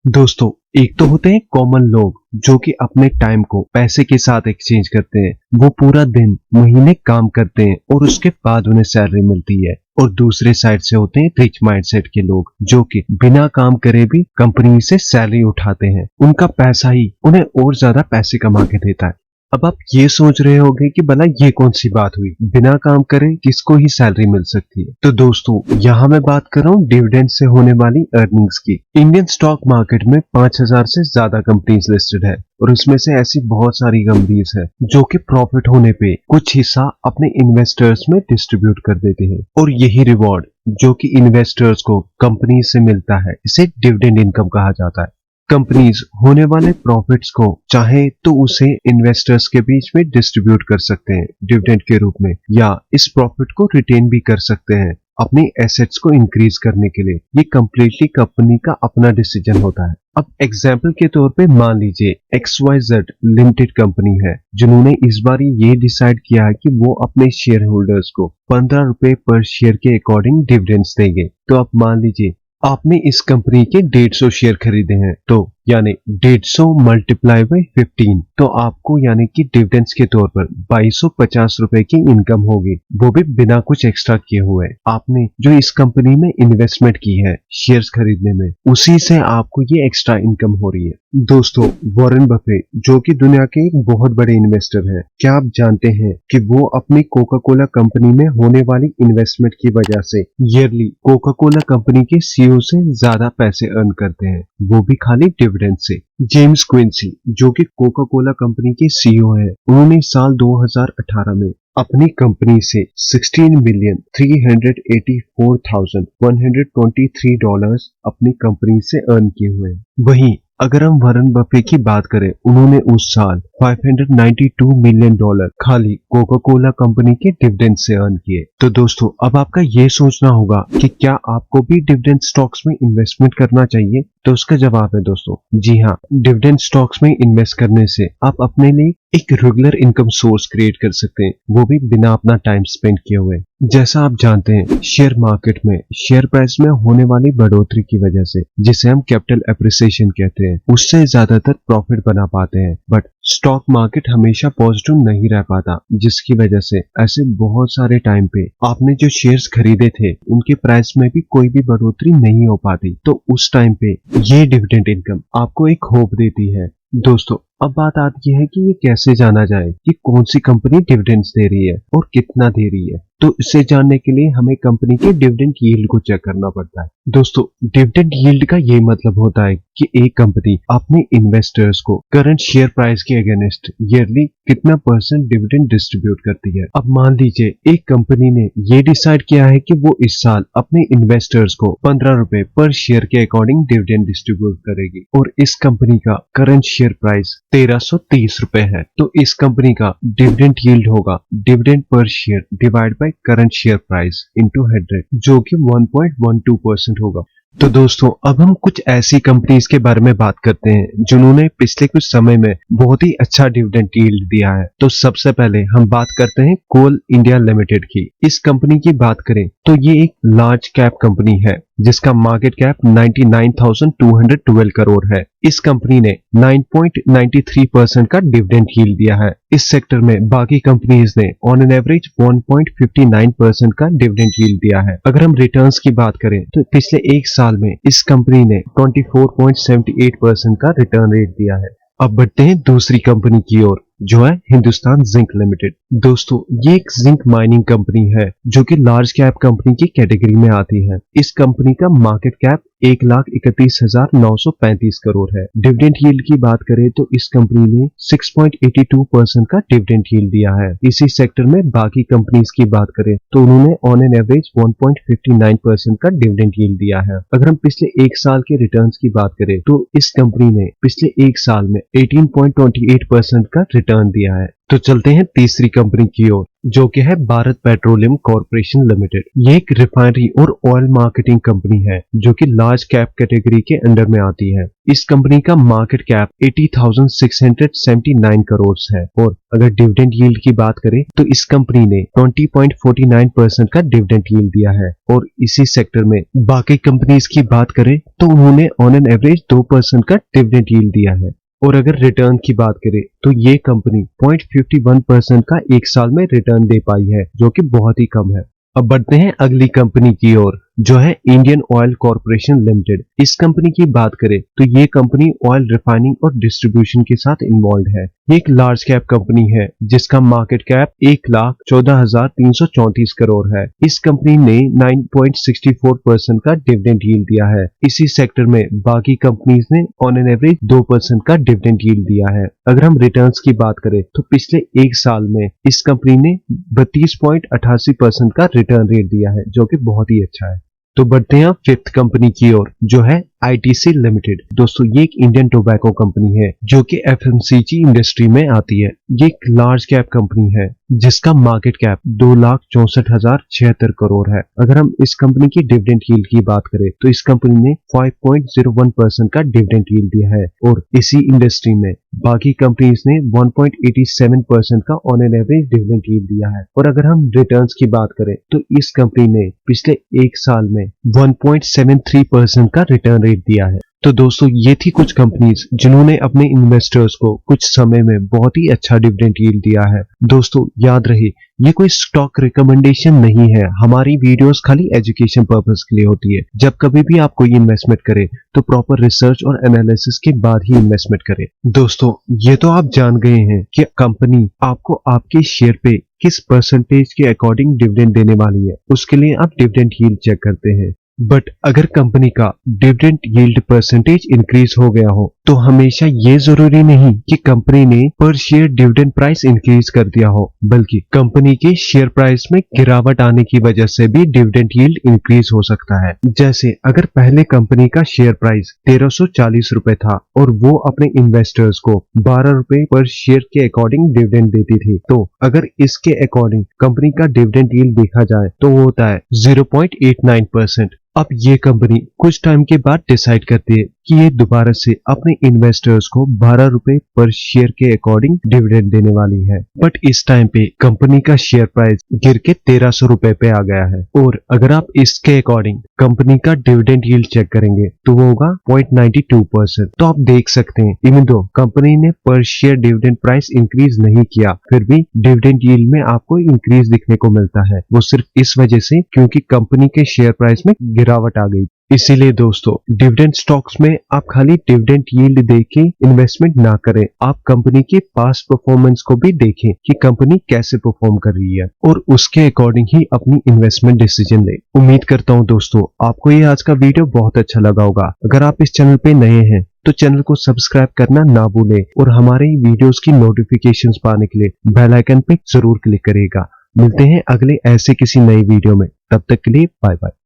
दोस्तों, एक तो होते हैं कॉमन लोग जो कि अपने टाइम को पैसे के साथ एक्सचेंज करते हैं। वो पूरा दिन महीने काम करते हैं और उसके बाद उन्हें सैलरी मिलती है। और दूसरे साइड से होते हैं रिच माइंडसेट के लोग जो कि बिना काम करे भी कंपनी से सैलरी उठाते हैं। उनका पैसा ही उन्हें और ज्यादा पैसे कमा के देता है। अब आप ये सोच रहे होंगे कि भला ये कौन सी बात हुई, बिना काम करे किसको ही सैलरी मिल सकती है। तो दोस्तों, यहाँ मैं बात कर रहा हूँ डिविडेंड से होने वाली अर्निंग्स की। इंडियन स्टॉक मार्केट में 5000 से ज्यादा कंपनीज लिस्टेड है और इसमें से ऐसी बहुत सारी कंपनीज है जो कि प्रॉफिट होने पे कुछ हिस्सा अपने इन्वेस्टर्स में डिस्ट्रीब्यूट कर देते हैं। और यही रिवॉर्ड जो कि इन्वेस्टर्स को कंपनी से मिलता है, इसे डिविडेंड इनकम कहा जाता है। कंपनीज होने वाले प्रॉफिट्स को चाहे तो उसे इन्वेस्टर्स के बीच में डिस्ट्रीब्यूट कर सकते हैं डिविडेंड के रूप में, या इस प्रॉफिट को रिटेन भी कर सकते हैं अपने एसेट्स को इंक्रीज करने के लिए। ये कंप्लीटली कंपनी का अपना डिसीजन होता है। अब एग्जाम्पल के तौर पे मान लीजिए XYZ लिमिटेड कंपनी है जिन्होंने इस बार ये डिसाइड किया है कि वो अपने शेयर होल्डर्स को 15 रुपए पर शेयर के अकॉर्डिंग डिविडेंड्स देंगे। तो आप मान लीजिए आपने इस कंपनी के 150 शेयर खरीदे हैं, तो यानी 150 मल्टीप्लाई बाई 15, तो आपको यानी कि डिविडेंड्स के तौर पर 2250 रुपए की इनकम होगी, वो भी बिना कुछ एक्स्ट्रा किए हुए। आपने जो इस कंपनी में इन्वेस्टमेंट की है शेयर्स खरीदने में, उसी से आपको ये एक्स्ट्रा इनकम हो रही है। दोस्तों, वॉरेन बफेट जो कि दुनिया के एक बहुत बड़े इन्वेस्टर हैं, क्या आप जानते हैं कि वो अपनी कोका कोला कंपनी में होने वाली इन्वेस्टमेंट की वजह से ईयरली कोका कोला कंपनी के सीईओ से ज्यादा पैसे अर्न करते हैं, वो भी खाली डिविडेंड से। जेम्स क्विंसी जो कि कोका कोला कंपनी के सीईओ है, उन्होंने साल 2018 में अपनी कंपनी से $16,384,123 अपनी कंपनी से अर्न किए हुए हैं। वहीं अगर हम वॉरेन बफेट की बात करें, उन्होंने उस साल $592 मिलियन खाली कोका कोला कंपनी के डिविडेंड से अर्न किए। तो दोस्तों, अब आपका ये सोचना होगा कि क्या आपको भी डिविडेंड स्टॉक्स में इन्वेस्टमेंट करना चाहिए? तो उसका जवाब है दोस्तों, जी हाँ। डिविडेंड स्टॉक्स में इन्वेस्ट करने से आप अपने लिए एक रेगुलर इनकम सोर्स क्रिएट कर सकते हैं, वो भी बिना अपना टाइम स्पेंड किए हुए। जैसा आप जानते हैं, शेयर मार्केट में शेयर प्राइस में होने वाली बढ़ोतरी की वजह से, जिसे हम कैपिटल एप्रिसिएशन कहते हैं, उससे ज्यादातर प्रॉफिट बना पाते हैं। बट स्टॉक मार्केट हमेशा पॉजिटिव नहीं रह पाता, जिसकी वजह से ऐसे बहुत सारे टाइम पे आपने जो शेयर्स खरीदे थे उनके प्राइस में भी कोई भी बढ़ोतरी नहीं हो पाती। तो उस टाइम पे ये डिविडेंड इनकम आपको एक होप देती है। दोस्तों, अब बात आती है कि ये कैसे जाना जाए कि कौन सी कंपनी डिविडेंड्स दे रही है और कितना दे रही है। तो इसे जानने के लिए हमें कंपनी के डिविडेंड यील्ड को चेक करना पड़ता है। दोस्तों, डिविडेंड यील्ड का ये मतलब होता है कि एक कंपनी अपने इन्वेस्टर्स को करंट शेयर प्राइस के अगेंस्ट ईयरली कितना % डिविडेंड डिस्ट्रीब्यूट करती है। अब मान लीजिए एक कंपनी ने ये डिसाइड किया है कि वो इस साल अपने इन्वेस्टर्स को 15 रुपए पर शेयर के अकॉर्डिंग डिविडेंड डिस्ट्रीब्यूट करेगी और इस कंपनी का करंट शेयर प्राइस 1330 रुपए है। तो इस कंपनी का डिविडेंड यील्ड होगा dividend per share divide by current share price into 100, जो कि 1.12% होगा। तो दोस्तों, अब हम कुछ ऐसी कंपनीज के बारे में बात करते हैं जिन्होंने पिछले कुछ समय में बहुत ही अच्छा डिविडेंड यील्ड दिया है। तो सबसे पहले हम बात करते हैं कोल इंडिया लिमिटेड की। इस कंपनी की बात करें तो ये एक लार्ज कैप कंपनी है जिसका मार्केट कैप 99,212 करोड़ है। इस कंपनी ने 9.93% का डिविडेंड यील्ड दिया है। इस सेक्टर में बाकी कंपनीज ने ऑन एन एवरेज 1.59% का डिविडेंड यील्ड दिया है। अगर हम रिटर्न्स की बात करें तो पिछले एक साल में इस कंपनी ने 24.78% का रिटर्न रेट दिया है। अब बढ़ते हैं दूसरी कंपनी की ओर, जो है हिंदुस्तान जिंक लिमिटेड। दोस्तों, ये एक जिंक माइनिंग कंपनी है जो कि लार्ज कैप कंपनी की कैटेगरी में आती है। इस कंपनी का मार्केट कैप 1,31,935 करोड़ है। डिविडेंड यील्ड की बात करें तो इस कंपनी ने 6.82% का डिविडेंड यील्ड दिया है। इसी सेक्टर में बाकी कंपनीज की बात करें तो उन्होंने ऑन एन एवरेज 1.59% का डिविडेंड यील्ड दिया है। अगर हम पिछले एक साल के रिटर्न्स की बात करें तो इस कंपनी ने पिछले एक साल में 18.28% का रिटर्न दिया है। तो चलते हैं तीसरी कंपनी की ओर, जो कि है भारत पेट्रोलियम कॉर्पोरेशन लिमिटेड। ये एक रिफाइनरी और ऑयल मार्केटिंग कंपनी है जो कि लार्ज कैप कैटेगरी के अंडर में आती है। इस कंपनी का मार्केट कैप 80,679 करोड़ है और अगर डिविडेंड यील्ड की बात करें तो इस कंपनी ने 20.49% का डिविडेंड यील्ड दिया है। और इसी सेक्टर में बाकी कंपनीज की बात करें तो उन्होंने ऑन एन एवरेज 2% का डिविडेंड यील्ड दिया है। और अगर रिटर्न की बात करें तो ये कंपनी 0.51% का एक साल में रिटर्न दे पाई है, जो कि बहुत ही कम है। अब बढ़ते हैं अगली कंपनी की ओर, जो है इंडियन ऑयल कॉर्पोरेशन लिमिटेड। इस कंपनी की बात करें तो ये कंपनी ऑयल रिफाइनिंग और डिस्ट्रीब्यूशन के साथ इन्वॉल्व है। ये एक लार्ज कैप कंपनी है जिसका मार्केट कैप 1,14,334 करोड़ है। इस कंपनी ने 9.64% का डिविडेंड यील्ड दिया है। इसी सेक्टर में बाकी कंपनीज ने ऑन एन एवरेज 2% का डिविडेंड यील्ड दिया है। अगर हम रिटर्न्स की बात करें तो पिछले एक साल में इस कंपनी ने 32.88% का रिटर्न रेट दिया है, जो कि बहुत ही अच्छा है। तो बढ़ते हैं फिफ्थ कंपनी की ओर, जो है आईटीसी लिमिटेड। दोस्तों ये एक इंडियन टोबैको कंपनी है जो कि एफएमसीजी इंडस्ट्री में आती है। ये एक लार्ज कैप कंपनी है जिसका मार्केट कैप 2,64,076 करोड़ है। अगर हम इस कंपनी की डिविडेंड यील्ड की बात करें तो इस कंपनी ने 5.01% का डिविडेंड यील्ड दिया है और इसी इंडस्ट्री में बाकी कंपनीज ने 1.87% का on an average dividend yield दिया है। और अगर हम रिटर्न्स की बात करें तो इस कंपनी ने पिछले एक साल में 1.73% का रिटर्न रेट दिया है। तो दोस्तों ये थी कुछ कंपनीज जिन्होंने अपने इन्वेस्टर्स को कुछ समय में बहुत ही अच्छा डिविडेंड यील्ड दिया है। दोस्तों याद रहे ये कोई स्टॉक रिकमेंडेशन नहीं है, हमारी वीडियोस खाली एजुकेशन पर्पस के लिए होती है। जब कभी भी आप कोई इन्वेस्टमेंट करें तो प्रॉपर रिसर्च और एनालिसिस के बाद ही इन्वेस्टमेंट करें। दोस्तों ये तो आप जान गए हैं कि कंपनी आपको आपके शेयर पे किस परसेंटेज के अकॉर्डिंग डिविडेंड देने वाली है, उसके लिए आप डिविडेंड यील्ड चेक करते हैं। बट अगर कंपनी का डिविडेंड यील्ड परसेंटेज इंक्रीज हो गया हो तो हमेशा ये जरूरी नहीं कि कंपनी ने पर शेयर डिविडेंड प्राइस इंक्रीज कर दिया हो, बल्कि कंपनी के शेयर प्राइस में गिरावट आने की वजह से भी डिविडेंड यील्ड इंक्रीज हो सकता है। जैसे अगर पहले कंपनी का शेयर प्राइस 1340 रुपए था और वो अपने इन्वेस्टर्स को 12 रुपए पर शेयर के अकॉर्डिंग डिविडेंड देती थी, तो अगर इसके अकॉर्डिंग कंपनी का डिविडेंड यील्ड देखा जाए तो वो होता है 0.89%। अब ये कंपनी कुछ टाइम के बाद डिसाइड करती है कि ये दोबारा से अपने इन्वेस्टर्स को 12 रुपए पर शेयर के अकॉर्डिंग डिविडेंड देने वाली है। बट इस टाइम पे कंपनी का शेयर प्राइस गिर के 1300 रुपए पे आ गया है और अगर आप इसके अकॉर्डिंग कंपनी का डिविडेंड यील्ड चेक करेंगे तो वो होगा 0.92%। तो आप देख सकते हैं इवन दो कंपनी ने पर शेयर डिविडेंड प्राइस इंक्रीज नहीं किया, फिर भी डिविडेंड यील्ड में आपको इंक्रीज दिखने को मिलता है। वो सिर्फ इस वजह से क्योंकि कंपनी के शेयर प्राइस में गिरावट आ गई। इसीलिए दोस्तों डिविडेंड स्टॉक्स में आप खाली डिविडेंड यील्ड देख के इन्वेस्टमेंट ना करें, आप कंपनी के पास्ट परफॉर्मेंस को भी देखें कि कंपनी कैसे परफॉर्म कर रही है और उसके अकॉर्डिंग ही अपनी इन्वेस्टमेंट डिसीजन लें। उम्मीद करता हूं दोस्तों आपको ये आज का वीडियो बहुत अच्छा लगा होगा। अगर आप इस चैनल पे नए हैं तो चैनल को सब्सक्राइब करना ना भूलें और हमारे वीडियोस की नोटिफिकेशंस पाने के लिए बेल आइकन पे जरूर क्लिक करिएगा। मिलते हैं अगले ऐसे किसी नई वीडियो में, तब तक के लिए बाय बाय।